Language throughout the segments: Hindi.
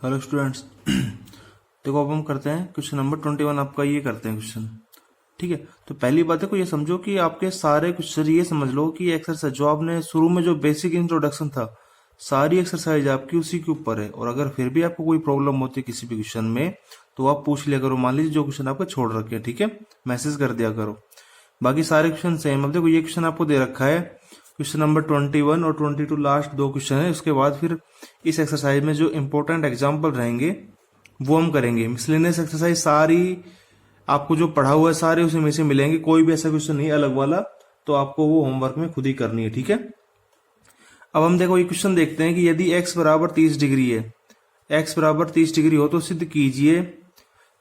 Hello students. देखो अब हम करते हैं क्वेश्चन नंबर 21। आपका ये करते हैं क्वेश्चन। ठीक है, तो पहली बात है को ये समझो कि आपके सारे क्वेश्चन ये समझ लो कि एक्सरसाइज जो आपने शुरू में जो बेसिक इंट्रोडक्शन था, सारी एक्सरसाइज आपकी उसी के ऊपर है। और अगर फिर भी आपको कोई प्रॉब्लम होती है किसी भी क्वेश्चन में तो आप पूछ लिया करो। मान लीजिए जो क्वेश्चन आपको छोड़ रखे हैं, ठीक है, मैसेज कर दिया करो। बाकी सारे क्वेश्चन सेम। अब देखो ये क्वेश्चन आपको दे रखा है, क्वेश्चन नंबर 21 और 22 लास्ट दो क्वेश्चन है। उसके बाद फिर इस एक्सरसाइज में जो इंपॉर्टेंट एग्जाम्पल रहेंगे वो हम करेंगे। मिसलेनियस एक्सरसाइज सारी आपको जो पढ़ा हुआ है सारे उसी में से मिलेंगे, कोई भी ऐसा क्वेश्चन नहीं अलग वाला, तो आपको वो होमवर्क में खुद ही करनी है। ठीक है, अब हम देखो ये क्वेश्चन देखते हैं कि यदि x बराबर 30 डिग्री है, x बराबर 30 डिग्री हो तो सिद्ध कीजिए।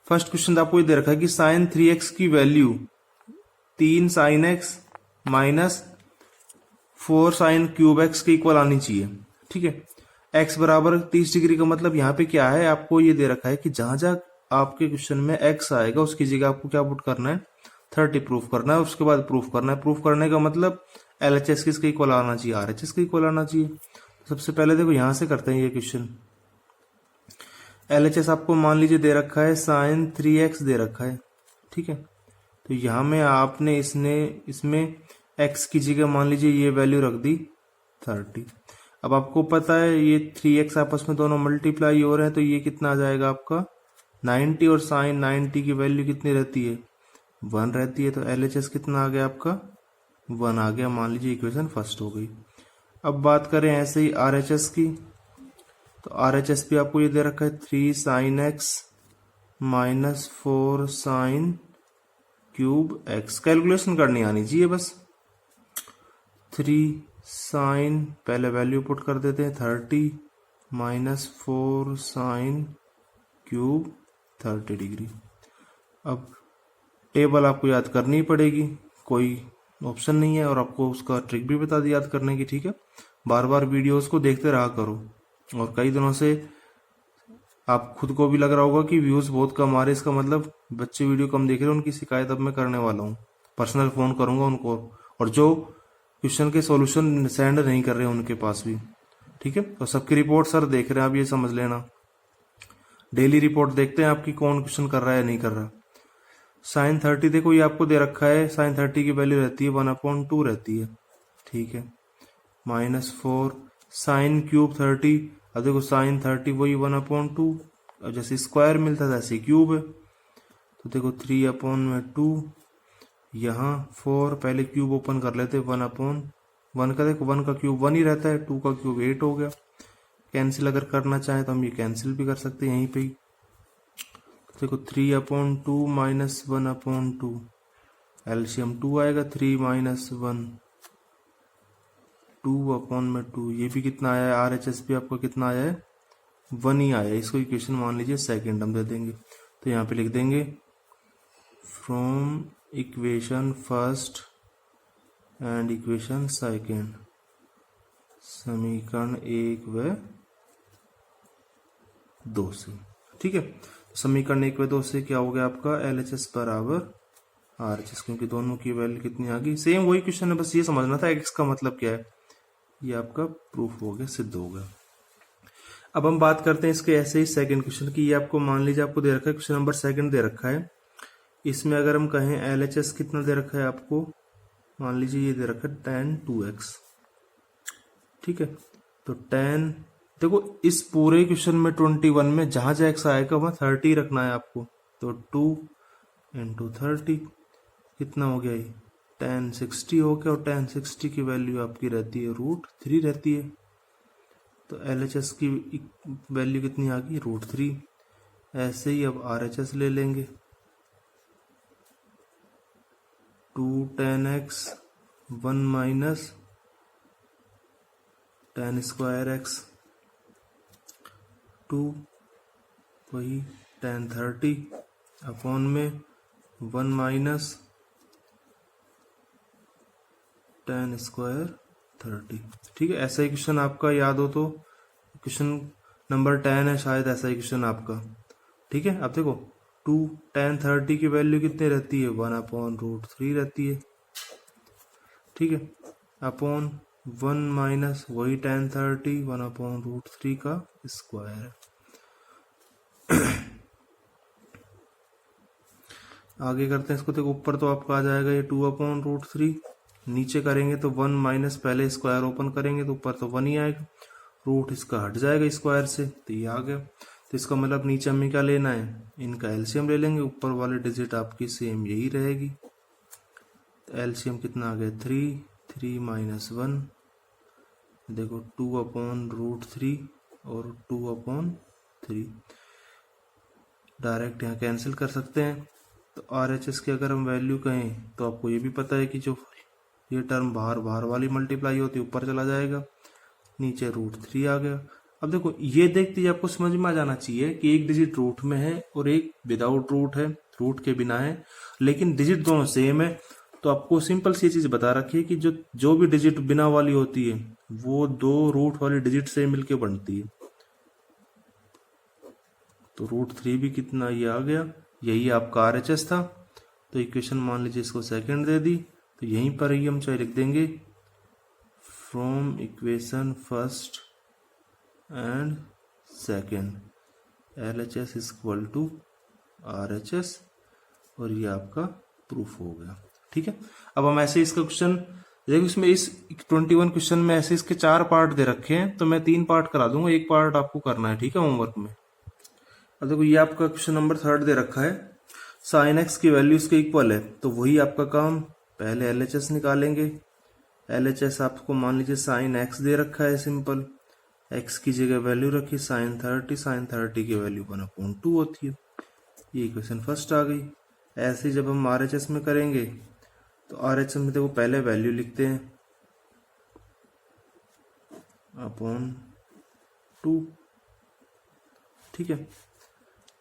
फर्स्ट क्वेश्चन आपको ये दे रखा है कि साइन 3x की value 3 sine x minus 4 sine cube x के इक्वल आनी चाहिए। ठीक है, x बराबर 30 डिग्री का मतलब यहाँ पे क्या है, आपको ये दे रखा है कि जहां जहां आपके क्वेश्चन में x आएगा उसकी जगह आपको क्या पुट करना है, 30 प्रूफ करना है। उसके बाद प्रूफ करना है। प्रूफ करने का मतलब LHS किसके इक्वल आना चाहिए, RHS के इक्वल आना चाहिए। सबसे पहले देखो यहां से करते हैं ये क्वेश्चन। LHS आपको मान लीजिए दे रखा है साइन 3x दे रखा है। ठीक है, तो यहां में आपने इसमें x की जगह मान लीजिए ये वैल्यू रख दी 30। अब आपको पता है ये 3x आपस में दोनों मल्टीप्लाई हो रहे हैं, तो ये कितना आ जाएगा आपका 90। और साइन 90 की वैल्यू कितनी रहती है, 1 रहती है। तो LHS कितना आ गया आपका, 1 आ गया। मान लीजिए इक्वेशन फर्स्ट हो गई। अब बात करें ऐसे ही RHS की, तो RHS भी आपको ये दे रखा है 3 sine x minus 4 sine cube x. Calculation करनी आनी चाहिए बस। 3 साइन पहले वैल्यू पुट कर देते हैं 30 माइनस 4 साइन क्यूब 30 डिग्री। अब टेबल आपको याद करनी पड़ेगी, कोई ऑप्शन नहीं है। और आपको उसका ट्रिक भी बता दी याद करने की। ठीक है, बार बार वीडियोस को देखते रहा करो। और कई दिनों से आप खुद को भी लग रहा होगा कि व्यूज बहुत कम आ रहे, इसका मतलब बच्चे वीडियो कम देख रहे हैं। उनकी शिकायत अब मैं करने वाला हूँ, पर्सनल फोन करूंगा उनको। और जो क्वेश्चन के सॉल्यूशन सेंड नहीं कर रहे हैं उनके पास भी। ठीक है, तो सबकी रिपोर्ट सर देख रहे हैं, आप ये समझ लेना। डेली रिपोर्ट देखते हैं आपकी कौन क्वेश्चन कर रहा है या नहीं कर रहा। साइन 30 देखो ये आपको दे रखा है, साइन 30 की वैल्यू रहती है 1/2 रहती है। ठीक है, माइनस 4 साइन क्यूब 30। अब देखो साइन 30 वही 1/2, जैसे स्क्वायर मिलता था ऐसे क्यूब है। तो देखो 3/2, यहाँ 4 पहले क्यूब ओपन कर लेते 1/1 का। देखो 1 का क्यूब 1 ही रहता है, 2 का क्यूब 8 हो गया। कैंसिल अगर करना चाहे तो हम ये कैंसिल भी कर सकते हैं यहीं पे ही। देखो 3/2 माइनस 1/2, एलसीएम 2 आएगा। 3 माइनस 1 2/2। ये भी कितना आया है, RHS भी आपका कितना आया है, 1 ही आया है। इसको इक्वेशन मान लीजिए सेकंड हम दे देंगे। तो यहाँ पे लिख देंगे from equation first and equation second, समीकरण 1 व 2 से। ठीक है, समीकरण 1 व 2 से क्या हो गया आपका, LHS बराबर RHS, क्योंकि दोनों की वैल्यू कितनी आ गई, सेम वही क्वेश्चन है। बस ये समझना था x का मतलब क्या है। ये आपका प्रूफ हो गया, सिद्ध हो गया। अब हम बात करते हैं इसके ऐसे ही सेकंड क्वेश्चन की। ये आपको मान लीजिए आपको दे रखा है क्वेश्चन नंबर सेकंड दे रखा है। इसमें अगर हम कहें LHS कितना दे रखा है आपको, मान लीजिए ये दे रखा है tan 2x। ठीक है, तो tan देखो इस पूरे क्वेश्चन में 21 में जहां जहां x आएगा वहां 30 रखना है आपको। तो 2 इंटू 30 कितना हो गया, ये tan 60 हो गया। और tan 60 की वैल्यू आपकी रहती है √3 रहती है। तो LHS की वैल्यू कितनी आ गई, √3। ऐसे ही अब RHS ले लेंगे, 2 tan x 1 minus tan square x 2 वही tan 30 अपॉन में 1 माइनस tan स्क्वायर 30। ठीक है, ऐसा ही क्वेश्चन आपका याद हो तो क्वेश्चन नंबर 10 है शायद, ऐसा ही क्वेश्चन आपका। ठीक है, अब देखो 2 tan 30 की वैल्यू कितनी रहती है, 1/√3 रहती है। ठीक है, अपॉन 1 माइनस वही tan 30 1/√3 का स्क्वायर है। आगे करते हैं इसको। देखो ऊपर तो आपका आ जाएगा ये 2/√3, नीचे करेंगे तो 1 माइनस, पहले स्क्वायर ओपन करेंगे तो ऊपर तो 1 ही आएगा, रूट इसका हट जाएगा स्क्वायर से, तो ये आ गया। तो इसका मतलब नीचे हमें क्या लेना है, इनका एलसीएम ले लेंगे, ऊपर वाले डिजिट आपकी सेम यही रहेगी। तो एलसीएम कितना आ गया 3, 3 माइनस 1, देखो 2/√3 और 2/3, डायरेक्ट यहाँ कैंसिल कर सकते हैं। तो RHS की अगर हम वैल्यू कहें तो आपको ये भी पता है कि जो ये टर्म बाहर वाली मल्टीप्लाई होती है ऊपर चला जाएगा, नीचे √3 आ गया। अब देखो ये देखते ही आपको समझ में आ जाना चाहिए कि एक डिजिट रूट में है और एक विदाउट रूट है, रूट के बिना है, लेकिन डिजिट दोनों सेम है। तो आपको सिंपल सी चीज बता रखी है कि जो भी डिजिट बिना वाली होती है वो दो रूट वाली डिजिट से मिलके बनती है। तो √3 भी कितना ये आ गया, यही आपका RHS था। तो इक्वेशन मान लीजिए इसको सेकंड दे दी, तो यहीं पर ही हम चाहे लिख देंगे from equation first and second LHS equal to RHS, और ये आपका प्रूफ हो गया। ठीक है, अब हम ऐसे इसका क्वेश्चन देखो, इसमें इस 21 क्वेश्चन में ऐसे इसके 4 पार्ट दे रखे हैं, तो मैं 3 पार्ट करा दूंगा, एक पार्ट आपको करना है। ठीक है, होमवर्क में। अब देखो ये आपका क्वेश्चन नंबर 3 दे रखा है, साइन एक्स की वैल्यू इसके इक्वल है, तो वही आपका काम, पहले LHS निकालेंगे। LHS आपको मान लीजिए साइन एक्स दे रखा है, सिंपल एक्स की जगह वैल्यू रखी साइन 30 की वैल्यू 1/2 होती है। ये इक्वेशन फर्स्ट आ गई। ऐसे जब हम RHS में करेंगे तो RHS में देखो पहले वैल्यू लिखते हैं /2, ठीक है।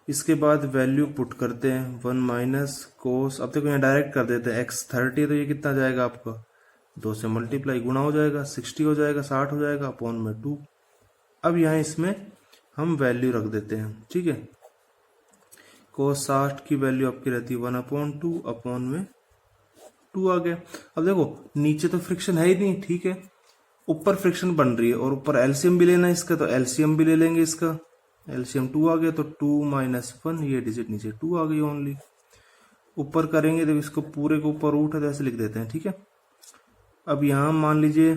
इसके बाद वैल्यू पुट करते हैं 1 माइनस कोस, अब देखो यहाँ डायरेक्ट कर देते हैं x 30, तो ये कितना जाएगा आपका 2 से मल्टीप्लाई गुणा हो जाएगा, 60 हो जाएगा, 60 हो जाएगा /2। अब यहाँ इसमें हम वैल्यू रख देते हैं, ठीक है। कोस 60 की वैल्यू आपकी रहती है 1/2 2 आ गया। अब देखो नीचे तो फ्रिक्शन है ही नहीं, ठीक है, ऊपर फ्रिक्शन बन रही है और ऊपर एलसीएम भी लेना है इसका, तो एलसीएम भी ले लेंगे इसका। एलसीएम 2 आ गया, तो 2 माइनस 1, ये डिजिट नीचे 2 आ गई ओनली। ऊपर करेंगे तो इसको पूरे के ऊपर रूट है, तो ऐसे लिख देते हैं, ठीक है। अब यहां मान लीजिए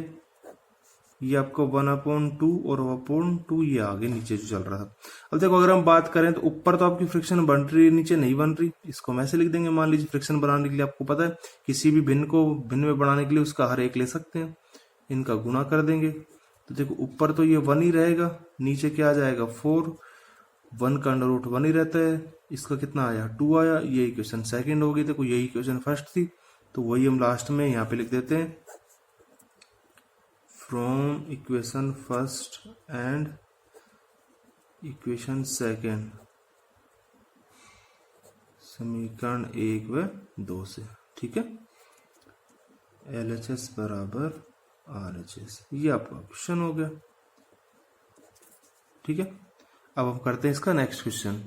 ये आपका 1/2 और 1/2 ये आगे नीचे जो चल रहा था। अब देखो अगर हम बात करें तो ऊपर तो आपकी फ्रिक्शन बन रही है, नीचे नहीं बन रही, इसको हम ऐसे लिख देंगे। मान लीजिए फ्रिक्शन बनाने के लिए आपको पता है किसी भी भिन्न को भिन्न में बनाने के लिए उसका हर एक ले सकते हैं, इनका गुणा कर देंगे। तो देखो ऊपर तो ये 1 ही रहेगा, नीचे क्या आ जाएगा 4, 1 का अंडर रूट 1 ही रहता है, इसका कितना आया 2 आया। ये इक्वेशन सेकंड होगी, देखो यही इक्वेशन फर्स्ट थी, तो वही हम लास्ट में यहाँ पे लिख देते हैं from equation first and equation second, समीकरण 1 व 2 से, ठीक है। LHS बराबर RHS, ये आपका क्वेश्चन हो गया, ठीक है। अब हम करते हैं इसका नेक्स्ट क्वेश्चन।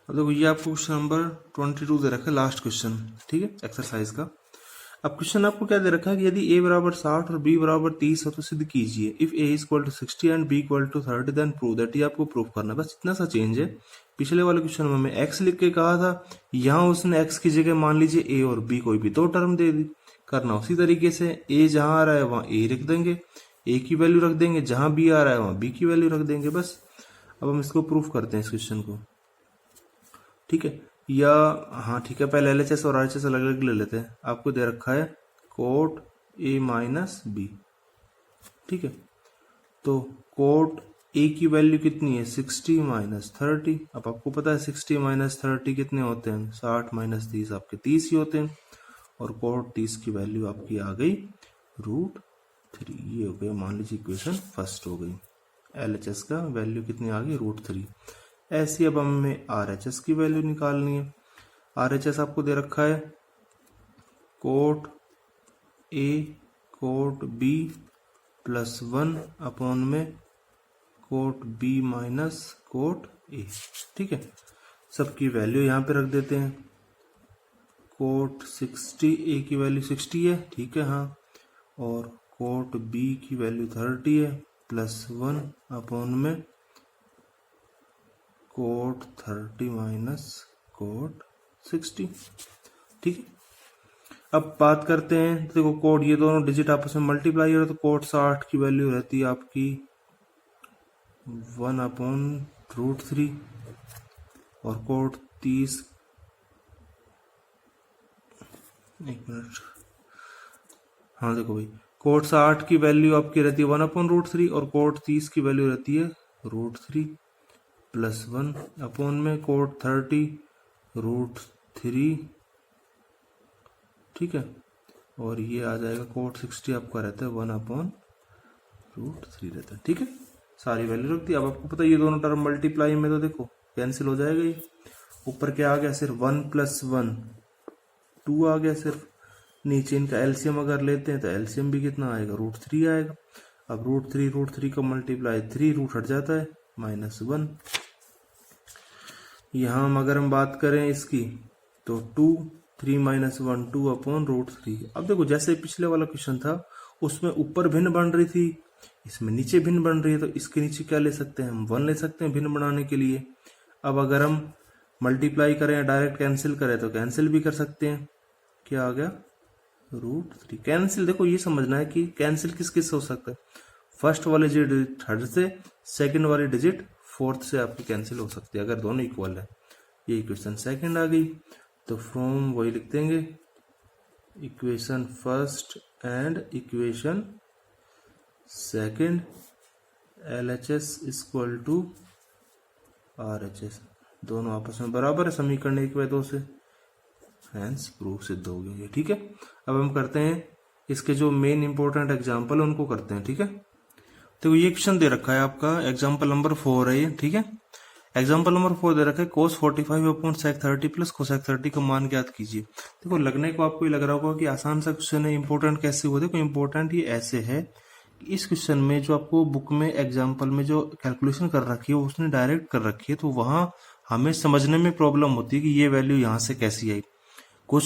अब देखो ये आपको क्वेश्चन नंबर 22 दे रखा है, लास्ट क्वेश्चन, ठीक है, एक्सरसाइज का। अब क्वेश्चन आपको क्या दे रखा है कि यदि a बराबर 60 और b बराबर 30 हो तो सिद्ध कीजिए। If a equal to 60 and b equal to 30 then prove that. ये आपको प्रूव करना है, बस इतना सा चेंज है। पिछले वाले क्वेश्चन में हमें x लिख के कहा था, यहाँ उसने x की जगह मान लीजिए a और b कोई भी 2 टर्म दे दी। करना उसी तरीके से, a जहां आ रहा है वहां a रख देंगे, a की वैल्यू रख देंगे, जहां b आ रहा है वहां b की वैल्यू रख देंगे, बस। अब हम इसको प्रूफ करते हैं इस क्वेश्चन को, ठीक है। या हाँ ठीक है, पहले LHS और RHS अलग अलग ले लेते हैं। आपको दे रखा है कोट a माइनस b, ठीक है। तो कोट a की वैल्यू कितनी है 60 माइनस 30। अब आपको पता है 60 माइनस 30 कितने होते हैं, 60 माइनस 30 आपके 30 ही होते हैं। और कोट 30 की वैल्यू आपकी आ गई √3, ये हो गया मान लीजिए इक्वेशन फर्स्ट हो गई। LHS का वैल्यू कितनी आ गई √3। ऐसी अब हमें RHS की वैल्यू निकालनी है। RHS आपको दे रखा है cot A cot B plus 1/में cot B minus cot A, ठीक है। सबकी वैल्यू यहाँ पे रख देते हैं। कोट 60, A की वैल्यू 60 है, ठीक है, हाँ, और कोट B की वैल्यू 30 है, प्लस 1/में कोट 30 माइनस कोट 60। ठीक है, अब बात करते हैं, देखो कोट ये दोनों डिजिट आपस में मल्टीप्लाई हो रहा है, तो कोट 60 की वैल्यू रहती है आपकी 1/√3 और कोट 30, एक मिनट, हाँ देखो भाई, कोट 60 की वैल्यू आपकी रहती है 1/√3 और कोट 30 की वैल्यू रहती है √3 प्लस 1 अपॉन में कोट 30 √3। ठीक है, और ये आ जाएगा कोट 60 आपका रहता है 1/√3 रहता है। ठीक है, सारी वैल्यू रख दी। अब आपको पता है ये दोनों टर्म मल्टीप्लाई में तो देखो कैंसिल हो जाएगा, ये ऊपर क्या आ गया, सिर्फ 1 + 1 2 आ गया सिर्फ। नीचे इनका एलसीएम अगर लेते हैं तो एलसीएम भी कितना आएगा, √3 आएगा। अब √3 का मल्टीप्लाई 3 रूट हट जाता है -1। यहां अगर हम बात करें इसकी तो 2 3 - 1 2/√3। अब देखो जैसे पिछले वाला क्वेश्चन था उसमें ऊपर भिन्न बन रही थी, इसमें नीचे भिन्न बन रही है, तो इसके नीचे क्या ले सकते हैं हम, 1 ले सकते हैं भिन्न बनाने के लिए। अब अगर हम मल्टीप्लाई करें या डायरेक्ट कैंसिल करें तो कैंसिल भी कर सकते हैं। क्या आ गया, √3 कैंसिल। देखो ये समझना है कि कैंसिल किस किस से हो सकता है, फर्स्ट वाले डिजिट थर्ड से, सेकंड वाली डिजिट फोर्थ से आपकी कैंसिल हो सकती है अगर दोनों इक्वल है। ये इक्वेशन सेकंड आ गई, तो फ्रॉम वही लिख देंगे, equation first and equation second LHS = RHS, दोनों आपस में बराबर है, समीकरण 1/2 से, हैंस प्रूफ सिद्ध हो गया ये। ठीक है, अब हम करते हैं इसके जो मेन इंपॉर्टेंट एग्जांपल उनको करते हैं। ठीक है, तो ये क्वेश्चन दे रखा है आपका, एग्जांपल नंबर 4 है ये। ठीक है, एग्जांपल नंबर 4 दे रखा है cos 45/sec30 प्लस cosec 30 का मान ज्ञात कीजिए। देखो लगने को आपको ये लग रहा होगा कि आसान सा क्वेश्चन है, इंपॉर्टेंट कैसे हुआ। देखो इंपॉर्टेंट ये ऐसे है, इस क्वेश्चन में जो आपको बुक में एग्जाम्पल में जो कैलकुलेशन कर रखी है उसने डायरेक्ट कर रखी है, तो वहां हमें समझने में प्रॉब्लम होती है कि ये वैल्यू यहाँ से कैसी आई। कुछ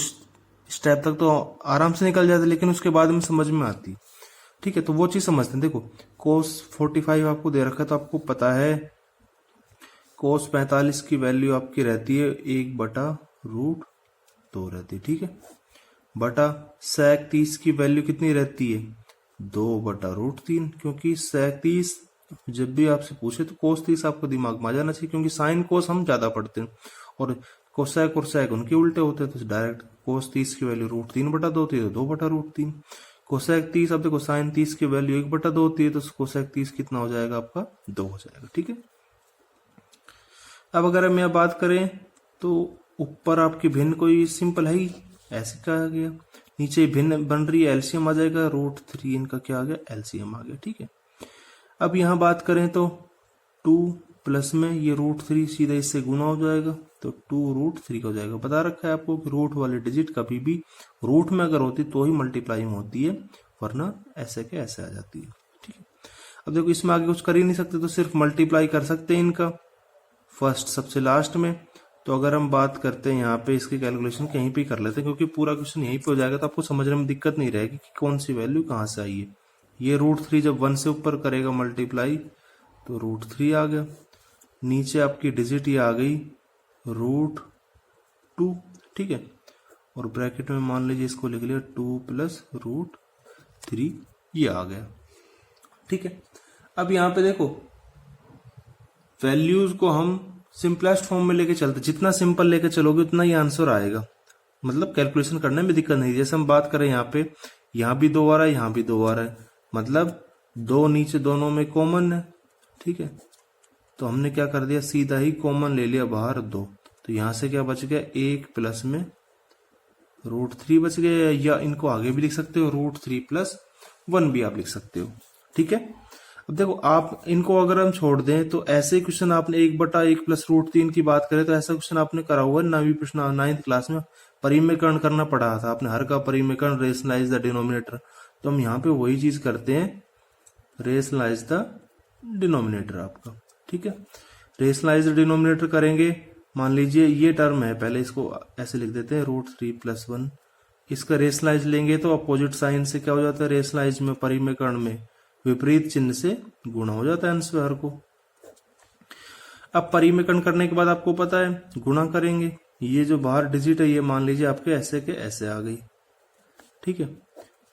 स्टेप तक तो आराम से निकल जाते लेकिन उसके बाद में समझ में आती। ठीक है, तो वो चीज समझते हैं। देखो cos 45 आपको दे रखा है, तो आपको पता है cos 45 की वैल्यू आपकी रहती है 1/√2 रहती है। ठीक है, बटा sec 30 की वैल्यू कितनी रहती है 2/√3, क्योंकि sec 30 जब भी आपसे पूछे तो cos 30 आपको दिमाग में आ जाना चाहिए, क्योंकि साइन cos हम ज्यादा पढ़ते हैं और कोसेक और सेक उनके उल्टे होते हैं, तो डायरेक्ट cos 30 की वैल्यू √3/2 होती है, तो 2/√3। कोसेक 30, अब देखो साइन 30 की वैल्यू 1/2 होती है, तो कोसेक 30 कितना हो जाएगा आपका 2 हो जाएगा। ठीक है, अब अगर हम यहाँ बात करें तो ऊपर आपकी भिन्न कोई सिंपल है ही, ऐसे कहा गया, नीचे भिन्न बन रही है, एलसीएम आ जाएगा √3, इनका क्या आ गया, एलसीएम आ गया। ठीक है, अब यहाँ बात करें तो 2 प्लस में ये √3 सीधा इससे गुना हो जाएगा, तो 2√3 का हो जाएगा। बता रखा है आपको कि रूट वाली डिजिट कभी भी रूट में अगर होती तो ही मल्टीप्लाई में होती है, वरना ऐसे के ऐसे आ जाती है। ठीक है, अब देखो इसमें आगे कुछ कर ही नहीं सकते, तो सिर्फ मल्टीप्लाई कर सकते हैं इनका फर्स्ट सबसे लास्ट में। तो अगर हम बात करते हैं यहाँ पे इसकी कैलकुलेशन कहीं पे कर लेते हैं, क्योंकि पूरा क्वेश्चन यहीं पे हो जाएगा, तो आपको समझने में दिक्कत नहीं रहेगी कि कौन सी वैल्यू कहाँ से आई है। ये √3 जब 1 से ऊपर करेगा मल्टीप्लाई तो √3 आ गया, नीचे आपकी डिजिट ये आ गई √2। ठीक है, और ब्रैकेट में मान लीजिए इसको लिख लिया 2 + √3, ये आ गया। ठीक है, अब यहाँ पे देखो वैल्यूज को हम सिंपलेस्ट फॉर्म में लेके चलते, जितना सिंपल लेके चलोगे उतना ही आंसर आएगा, मतलब कैलकुलेशन करने में दिक्कत नहीं। जैसे हम बात करें यहाँ पे, यहाँ भी 2 आ रहा है, यहाँ भी 2 आ रहा है, मतलब 2 नीचे दोनों में कॉमन है। ठीक है, तो हमने क्या कर दिया, सीधा ही कॉमन ले लिया बाहर 2, तो यहां से क्या बच गया, 1 प्लस में √3 बच गया, या इनको आगे भी लिख सकते हो √3 + 1 भी आप लिख सकते हो। ठीक है, अब देखो आप इनको अगर हम छोड़ दें तो ऐसे क्वेश्चन आपने 1/1 + √3 की बात करें तो ऐसा क्वेश्चन आपने करा हुआ है 9th क्लास में, परिमेयकरण करना पड़ा था आपने, हर का परिमेयकरण, रेशनलाइज द डिनोमिनेटर। तो हम यहाँ पे वही चीज करते हैं, रेशनलाइज द डिनोमिनेटर आपका। ठीक है, रेशनलाइज द डिनोमिनेटर करेंगे, मान लीजिए ये टर्म है, पहले इसको ऐसे लिख देते हैं √3 + 1, इसका रेशनलाइज लेंगे तो अपोजिट साइन से क्या हो जाता है, रेशनलाइज में परिमेयकरण में विपरीत चिन्ह से गुणा हो जाता है अंश व्यवहार को। अब परिमेकरण करने के बाद आपको पता है गुणा करेंगे, ये जो बाहर डिजिट है ये मान लीजिए आपके ऐसे के ऐसे आ गई, ठीक है।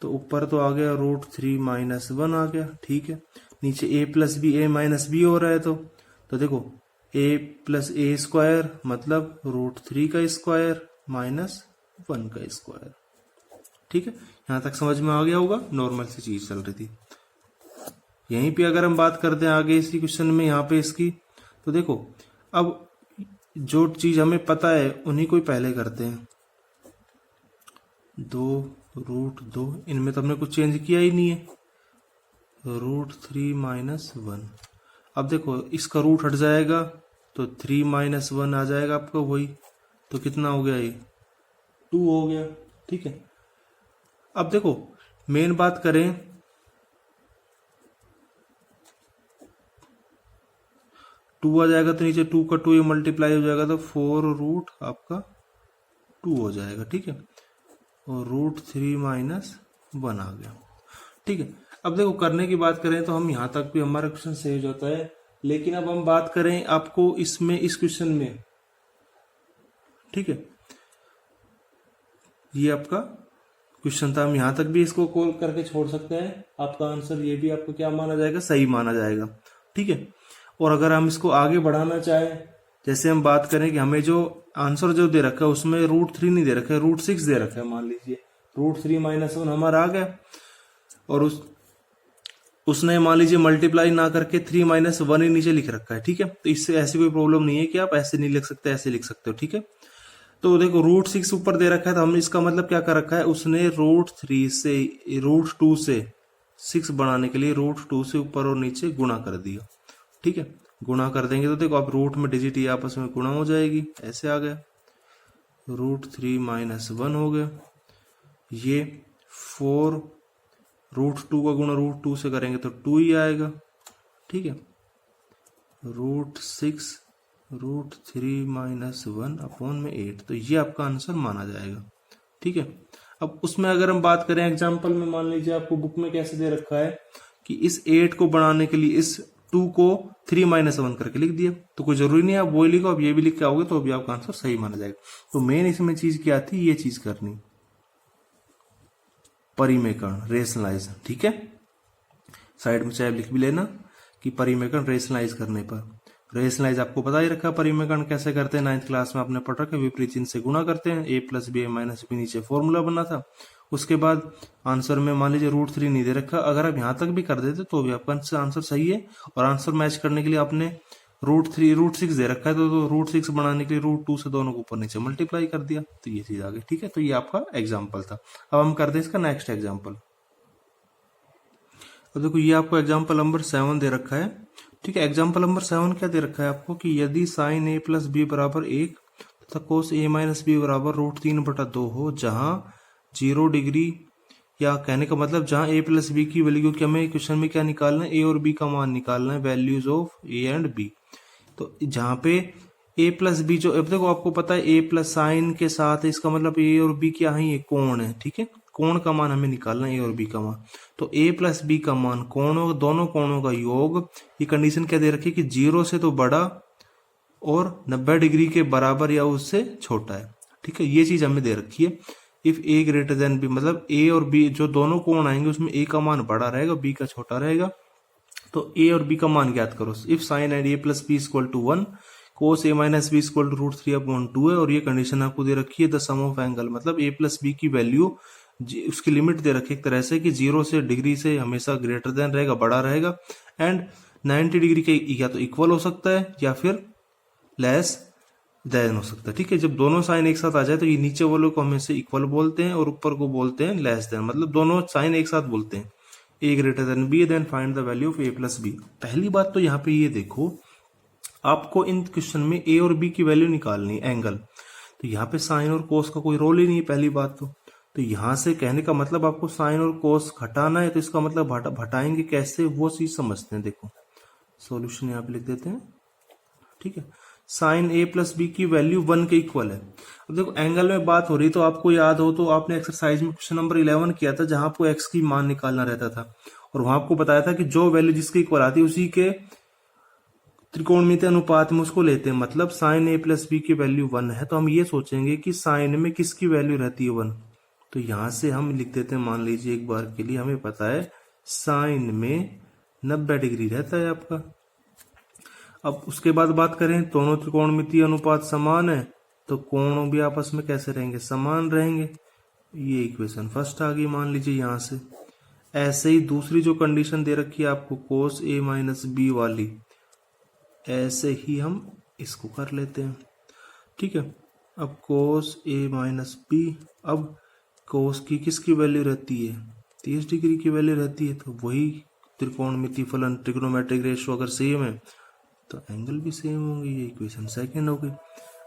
तो ऊपर तो आ गया √3 - 1 आ गया, ठीक है। नीचे a plus b a minus b हो रहा है, तो देखो a प्लस ए स्क्वायर मतलब √3 का स्क्वायर माइनस 1 का स्क्वायर, ठीक है। यहां तक समझ में आ गया होगा, नॉर्मल सी चीज चल रही थी। यहीं पे अगर हम बात करते हैं आगे इसी क्वेश्चन में यहाँ पे इसकी, तो देखो अब जो चीज हमें पता है उन्हीं को ही पहले करते हैं। 2√2 इनमें तो हमने कुछ चेंज किया ही नहीं है, √3 - 1। अब देखो इसका रूट हट जाएगा तो 3 - 1 आ जाएगा आपका वही, तो कितना हो गया ये 2 हो गया, ठीक है। अब देखो मेन बात करें, टू आ जाएगा तो नीचे 2 का 2 ये मल्टीप्लाई हो जाएगा तो 4 आपका 2 हो जाएगा, ठीक है। और √3 - 1 आ गया, ठीक है। अब देखो करने की बात करें तो हम यहां तक भी हमारा क्वेश्चन सही होता है, लेकिन अब हम बात करें आपको इसमें इस क्वेश्चन में, ठीक है। ये आपका क्वेश्चन था, हम यहां तक भी इसको कॉल करके छोड़ सकते हैं, आपका आंसर ये भी आपको क्या माना जाएगा, सही माना जाएगा, ठीक है। और अगर हम इसको आगे बढ़ाना चाहें, जैसे हम बात करें कि हमें जो आंसर जो दे रखा है उसमें √3 नहीं दे रखा है, √6 दे रखा है, मान लीजिए √3 - 1 हमारा आ गया, और उसने मान लीजिए मल्टीप्लाई ना करके 3 - 1 ही नीचे लिख रखा है, ठीक है। तो इससे ऐसी कोई प्रॉब्लम नहीं है कि आप ऐसे नहीं लिख सकते, ऐसे लिख सकते हो, ठीक है। तो देखो √6 ऊपर दे रखा है, तो हमने इसका मतलब क्या कर रखा है, उसने √3 से √2 से 6 बनाने के लिए √2 से ऊपर और नीचे गुणा कर दिया, ठीक है। गुणा कर देंगे तो देखो अब रूट में डिजिट ये आपस में गुणा हो जाएगी, ऐसे आ गया √3 - 1 हो गया, ये 4 √2 का गुणा √2 से करेंगे तो 2 ही आएगा, ठीक है। √6 √3 - 1 अपॉन में 8, तो ये आपका आंसर माना जाएगा, ठीक है। अब उसमें अगर हम बात करें एग्जाम्पल में, मान लीजिए आपको बुक में कैसे दे रखा है कि इस 8 को बनाने के लिए इस 2 को 3 - 1 करके लिख दिया, तो कोई जरूरी नहीं है आप वही लिखो, आप ये भी लिख के आओगे तो भी आपका आंसर सही माना जाएगा। तो मेन इसमें चीज क्या थी, ये चीज करनी, परिमेकरण, रेशनलाइज, ठीक है। साइड में चाहे लिख भी लेना कि परिमेकरण रेशनलाइज करने पर, रेशनलाइज आपको पता ही रखा, परिमेकरण कैसे करते हैं 9th क्लास में आपने पढ़ रखा, विपरीत चिन्ह से गुणा करते हैं, a plus b minus b नीचे फॉर्मूला बना था। उसके बाद आंसर में मान लीजिए √3 नहीं दे रखा, अगर आप यहां तक भी कर देते तो भी आपका आंसर सही है, और आंसर मैच करने के लिए आपने √6 दे रखा है तो √6 बनाने के लिए √2 से दोनों को ऊपर नीचे मल्टीप्लाई कर दिया, तो ये चीज आ गई, ठीक है। तो ये आपका एग्जाम्पल था। अब हम करते हैं इसका नेक्स्ट एग्जाम्पल। अब देखो ये आपको एग्जाम्पल नंबर 7 दे रखा है, ठीक है। एग्जाम्पल नंबर 7 क्या दे रखा है आपको कि यदि साइन a प्लस बी बराबर 1 तथा कोस a माइनस बी बराबर √3/2 हो, जहां 0 डिग्री, या कहने का मतलब जहां a प्लस बी की वैल्यू, क्योंकि हमें क्वेश्चन में क्या निकालना है, a और b का मान निकालना है, values of a and b। तो जहां पे a प्लस बी, जो अब देखो आपको पता है a प्लस साइन के साथ है, इसका मतलब a और b क्या है, ये कोण है, ठीक है। कोण का मान हमें निकालना है, a और b का मान, तो a प्लस बी का मान कोणों, दोनों कोणों का योग, ये कंडीशन क्या दे रखी है कि 0 से तो बड़ा और 90 डिग्री के बराबर या उससे छोटा है, ठीक है। ये चीज हमें दे रखी है। If a greater than b, मतलब a और b जो दोनों कोण आएंगे उसमें a का मान बड़ा रहेगा, b का छोटा रहेगा, तो a और b का मान ज्ञात करो। If sine and a plus b equal to 1, cos a minus b equal to √3/2 है, और ये कंडीशन आपको दे रखी है द सम ऑफ एंगल, मतलब a प्लस बी की वैल्यू उसकी लिमिट दे रखी एक तरह से कि 0 से डिग्री से हमेशा ग्रेटर देन रहेगा, बड़ा रहेगा, एंड 90 डिग्री के या तो इक्वल हो सकता है या फिर लेस देन हो सकता है, ठीक है। जब दोनों साइन एक साथ आ जाए तो ये नीचे वालों को हमेशा इक्वल बोलते हैं और ऊपर को बोलते हैं लेस देन, मतलब दोनों साइन एक साथ बोलते हैं। a greater than b, then find the value of a plus b. पहली बात तो यहाँ पे ये देखो, आपको इन क्वेश्चन में a और b की वैल्यू निकालनी है, एंगल, तो यहाँ पे साइन और कोस का कोई रोल ही नहीं है पहली बात तो यहां से कहने का मतलब आपको साइन और कोस घटाना है, तो इसका मतलब घटाएंगे कैसे, वो चीज समझते हैं। देखो सॉल्यूशन यहाँ पे लिख देते हैं, ठीक है। साइन a प्लस बी की वैल्यू 1 के इक्वल है। अब देखो एंगल में बात हो रही, तो आपको याद हो तो आपने एक्सरसाइज में क्वेश्चन नंबर 11 किया था, जहां आपको x की मान निकालना रहता था, और वहां आपको बताया था कि जो वैल्यू जिसके इक्वल आती है उसी के त्रिकोणमिति अनुपात में उसको लेते हैं, मतलब साइन ए प्लस बी की वैल्यू 1 है, तो हम ये सोचेंगे कि साइन में किसकी वैल्यू रहती है 1। तो यहां से हम लिख देते हैं, मान लीजिए एक बार के लिए हमें पता है साइन में 90 डिग्री रहता है आपका। अब उसके बाद बात करें, दोनों त्रिकोणमितीय अनुपात समान है तो कोण भी आपस में कैसे रहेंगे, समान रहेंगे। ये इक्वेशन फर्स्ट आ गई मान लीजिए यहां से। ऐसे ही दूसरी जो कंडीशन दे रखी है आपको कोस ए माइनस बी वाली, ऐसे ही हम इसको कर लेते हैं, ठीक है। अब कोस ए माइनस बी, अब कोस की किसकी वैल्यू रहती है, 30 डिग्री की वैल्यू रहती है, तो वही त्रिकोणमिति फलन ट्रिग्नोमेट्रिक रेशियो अगर सेम है तो एंगल भी सेम होंगे। ये इक्वेशन सेकंड हो गई।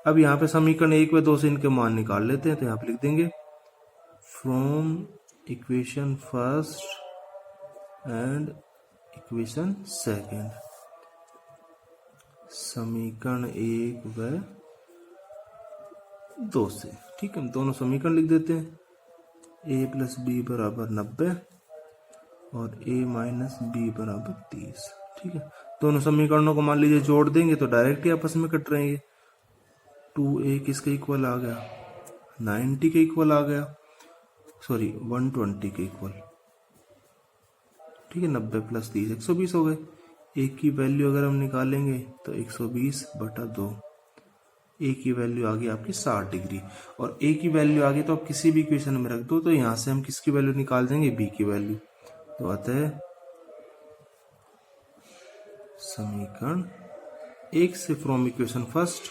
अब यहाँ पे समीकरण 1 व 2 से इनके मान निकाल लेते हैं, तो यहाँ पे लिख देंगे from equation first and equation second, समीकरण 1 व 2 से, ठीक है। दोनों समीकरण लिख देते हैं, a प्लस बी बराबर 90 और a माइनस बी बराबर 30, ठीक है। दोनों समीकरणों को मान लीजिए जोड़ देंगे तो डायरेक्ट ही आपस में कट रहेंगे। 2a किसके इक्वल आ गया, 90 के इक्वल आ गया, सॉरी 120 के इक्वल, ठीक है। 90 प्लस 30 120 हो गए। a की वैल्यू अगर हम निकालेंगे तो 120/2, a की वैल्यू आ गई आपकी 60 डिग्री, और a की वैल्यू आ गई तो आप किसी भी इक्वेशन में रख दो, तो यहां से हम किसकी वैल्यू निकाल देंगे, b की वैल्यू। तो अतः समीकरण 1 से from equation first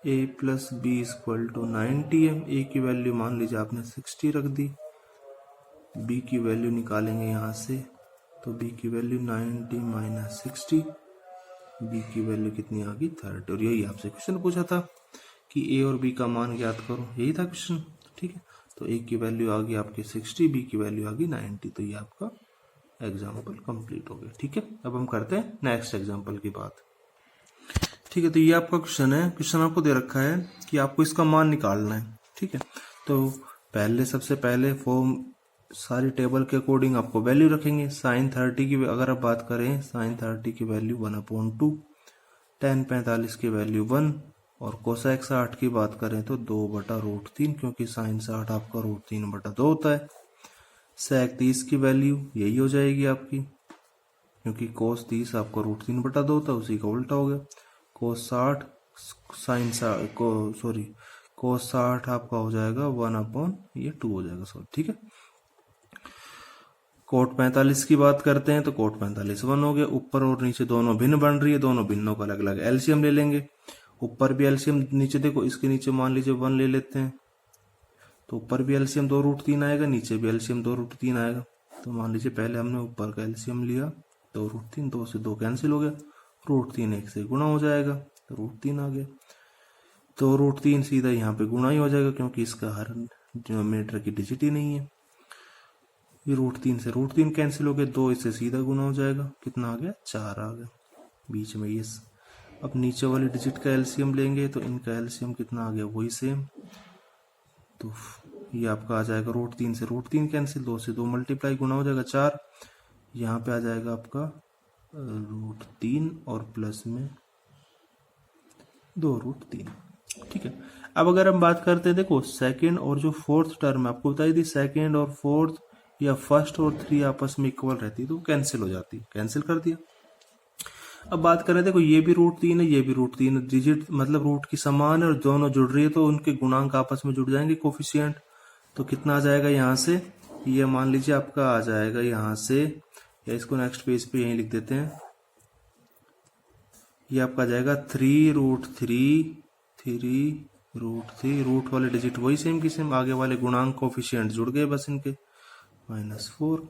a plus b equal to 90 है, a की वैल्यू मान लीजिए आपने 60 रख दी, b की वैल्यू निकालेंगे यहां से, तो b की वैल्यू 90 माइनस 60, b की वैल्यू कितनी आ गई 30। और यही आपसे क्वेश्चन पूछा था कि a और b का मान ज्ञात करो, यही था क्वेश्चन, ठीक है। तो a की वैल्यू आ गई आपकी 60, b की वैल्यू आ गई 90, तो ये आपका एग्जाम्पल कंप्लीट हो गया, ठीक है। अब हम करते हैं नेक्स्ट एग्जाम्पल की बात, ठीक है। तो ये आपका क्वेश्चन है, क्वेश्चन आपको दे रखा है कि आपको इसका मान निकालना है, ठीक है। तो पहले सबसे पहले फॉर्म सारी टेबल के अकॉर्डिंग आपको वैल्यू रखेंगे। साइन 30 की अगर आप बात करें, साइन 30 की वैल्यू 1/2, tan 45 की वैल्यू 1, और कोसेक 60 की बात करें तो 2/√3, क्योंकि साइन 60 आपका √3/2 होता है। सेक 30 की वैल्यू यही हो जाएगी आपकी, क्योंकि कोस 30 आपका √3/2 होता है, उसी का उल्टा हो गया। कोस 60 साइन कोस 60 आपका हो जाएगा 1/2 हो जाएगा, सॉरी, ठीक है। कोट 45 की बात करते हैं तो कोट 45 1 हो गया। ऊपर और नीचे दोनों भिन्न बन रही है, दोनों भिन्नों का अलग अलग एलसीएम ले लेंगे। ऊपर भी एलसीएम, नीचे देखो इसके नीचे मान लीजिए 1 ले लेते हैं, तो ऊपर भी एलसीएम 2√3 आएगा, नीचे भी एलसीएम 2√3 आएगा। तो मान लीजिए पहले हमने ऊपर का एलसीएम लिया 2√3, 2 से 2 कैंसिल हो गया, √3 1 से गुणा हो जाएगा, तो √3 आ गया। तो √3 सीधा यहाँ पे गुणा ही हो जाएगा, क्योंकि इसका हर डिनोमिनेटर की डिजिट ही नहीं है। ये √3 से √3 कैंसिल हो गए, 2 इससे सीधा गुना हो जाएगा, कितना आ गया 4 आ गया बीच में ये। अब नीचे वाली डिजिट का एलसीएम लेंगे तो इनका एलसीएम कितना आ गया, वही सेम, तो ये आपका आ जाएगा √3 से √3 कैंसिल, 2 से 2 मल्टीप्लाई, गुना हो जाएगा 4। यहाँ पे आ जाएगा आपका √3 और प्लस में 2√3, ठीक है। अब अगर हम बात करते हैं, देखो सेकंड और जो फोर्थ टर्म आपको बताई थी, सेकंड और फोर्थ या फर्स्ट और 3 आपस में इक्वल रहती तो कैंसिल हो जाती, कैंसिल कर दिया। अब बात करें, देखो ये भी √3 है, ये भी √3 है, डिजिट मतलब रूट की समान है और दोनों जुड़ रही है, तो उनके गुणांक आपस में जुड़ जाएंगे, कोफिशिएंट। तो कितना आ जाएगा यहाँ से, ये मान लीजिए आपका आ जाएगा यहाँ से, या इसको नेक्स्ट पेज पे यहीं लिख देते हैं, ये आपका आ जाएगा 3√3 रूट वाले डिजिट वही सेम की सेम, आगे वाले गुणांक कोफिशिएंट जुड़ गए बस इनके, -4।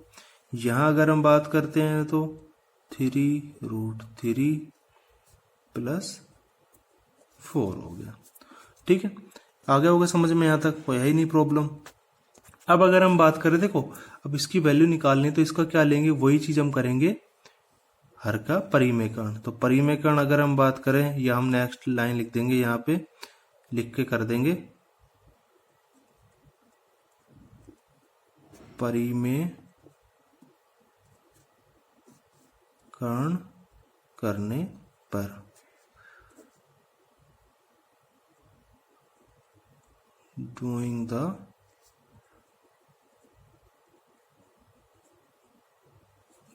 यहां अगर हम बात करते हैं तो 3√3 + 4 हो गया, ठीक है। आगे होगा समझ में, यहां तक कोई है ही नहीं प्रॉब्लम। अब अगर हम बात करें, देखो अब इसकी वैल्यू निकालनी, तो इसका क्या लेंगे, वही चीज हम करेंगे हर का परिमेयकरण। तो परिमेयकरण अगर हम बात करें, या हम नेक्स्ट लाइन लिख देंगे, यहाँ पे लिख के कर देंगे परिमेयकरण करने पर डूइंग द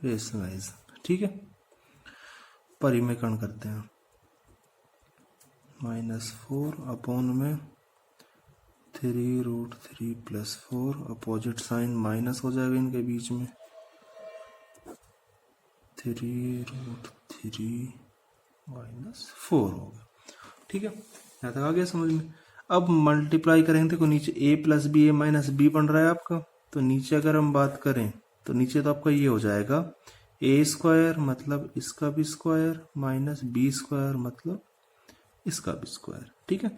रेशनलाइज, ठीक है। परिमेकरण करते हैं, -4 अपॉन में 3√3 + 4, अपोजिट साइन माइनस हो जाएगा इनके बीच में, 3√3 - 4 होगा, ठीक है। यहाँ तक आ गया समझ में। अब मल्टीप्लाई करेंगे तो नीचे a + b a - b बन रहा है आपका, तो नीचे अगर हम बात करें तो नीचे तो आपका ये हो जाएगा a² मतलब इसका भी स्क्वायर माइनस b² मतलब इसका भी स्क्वायर, ठीक है।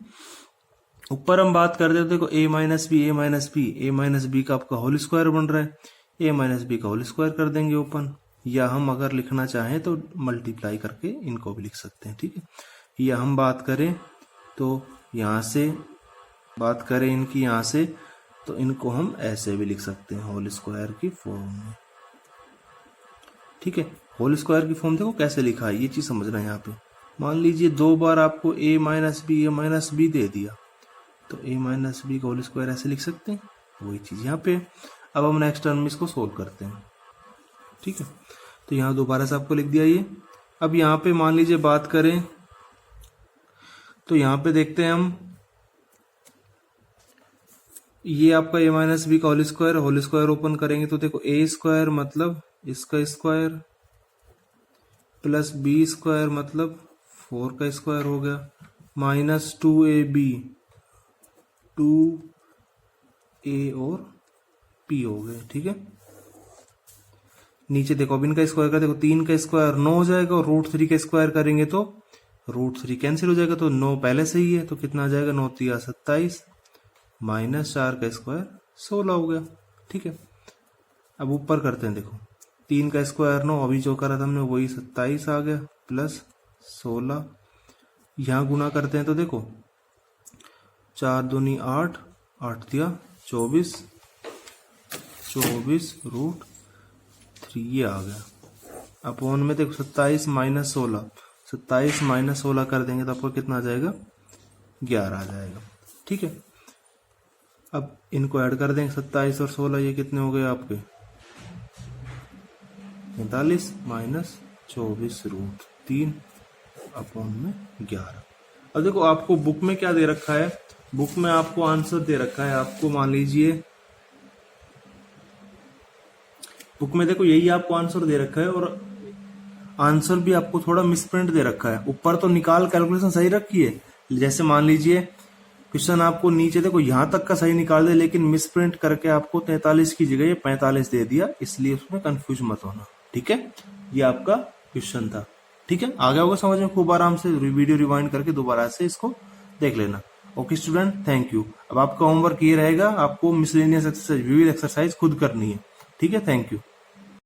ऊपर हम बात करते हैं, देखो a - b का आपका होल स्क्वायर बन रहा है, a - b का होल स्क्वायर कर देंगे ओपन, या हम अगर लिखना चाहें तो मल्टीप्लाई करके इनको भी लिख सकते हैं, ठीक है। या हम बात करें तो यहाँ से बात करें इनकी, यहाँ से तो इनको हम ऐसे भी लिख सकते हैं होल स्क्वायर की फॉर्म में, ठीक है। होल स्क्वायर की फॉर्म देखो कैसे लिखा है, ये चीज समझना है यहाँ पे। मान लीजिए 2 बार आपको a - b दे दिया, तो a - b का होल स्क्वायर ऐसे लिख सकते हैं, वही चीज यहाँ पे। अब हम नेक्स्ट टर्म में इसको सोल्व करते हैं, ठीक है। तो यहाँ दोबारा से आपको लिख दिया ये। अब यहाँ पे मान लीजिए बात करें तो यहाँ पे देखते हैं हम, ये आपका a - b का होल स्क्वायर ओपन करेंगे तो देखो a² मतलब इसका स्क्वायर प्लस b² मतलब 4 का स्क्वायर हो गया, माइनस 2ab 2a और p हो गए, ठीक है। नीचे देखो अब इनका स्क्वायर कर, देखो 3 का स्क्वायर 9 हो जाएगा और √3 का स्क्वायर करेंगे तो √3 कैंसिल हो जाएगा, तो 9 पहले से ही है, तो कितना आ जाएगा 9 × 27 माइनस 4 का स्क्वायर 16 हो गया, ठीक है। अब ऊपर करते हैं, देखो 3 का स्क्वायर 9, अभी जो करा था हमने वही 27 आ गया प्लस 16, यहाँ गुना करते हैं तो देखो 4 दूनी 8, 8 दिया 24 √3 ये आ गया, अपॉन में देखो 27 - 16, 27 - 16 कर देंगे तो आपको कितना आ जाएगा 11 आ जाएगा, ठीक है। अब इनको ऐड कर देंगे 27 और 16, ये कितने हो गए आपके 45 माइनस 24 √3 अपॉन में 11। अब देखो आपको बुक में क्या दे रखा है, बुक में आपको आंसर दे रखा है, आपको मान लीजिए बुक में देखो यही आपको आंसर दे रखा है, और आंसर भी आपको थोड़ा मिसप्रिंट दे रखा है। ऊपर तो निकाल कैलकुलेशन सही रखी है, जैसे मान लीजिए क्वेश्चन आपको नीचे देखो यहां तक का सही निकाल दे, लेकिन मिसप्रिंट करके आपको 43 की जगह 45 दे दिया, इसलिए उसमें कंफ्यूज मत होना, ठीक है। ये आपका क्वेश्चन था, ठीक है। आ गया होगा समझ में, खूब आराम से वीडियो रिवाइंड करके दोबारा से इसको देख लेना। Okay student, thank you. अब आपका होमवर्क ये रहेगा, आपको मिसलेनियस एक्सरसाइज, विविध एक्सरसाइज खुद करनी है, ठीक है। Thank you.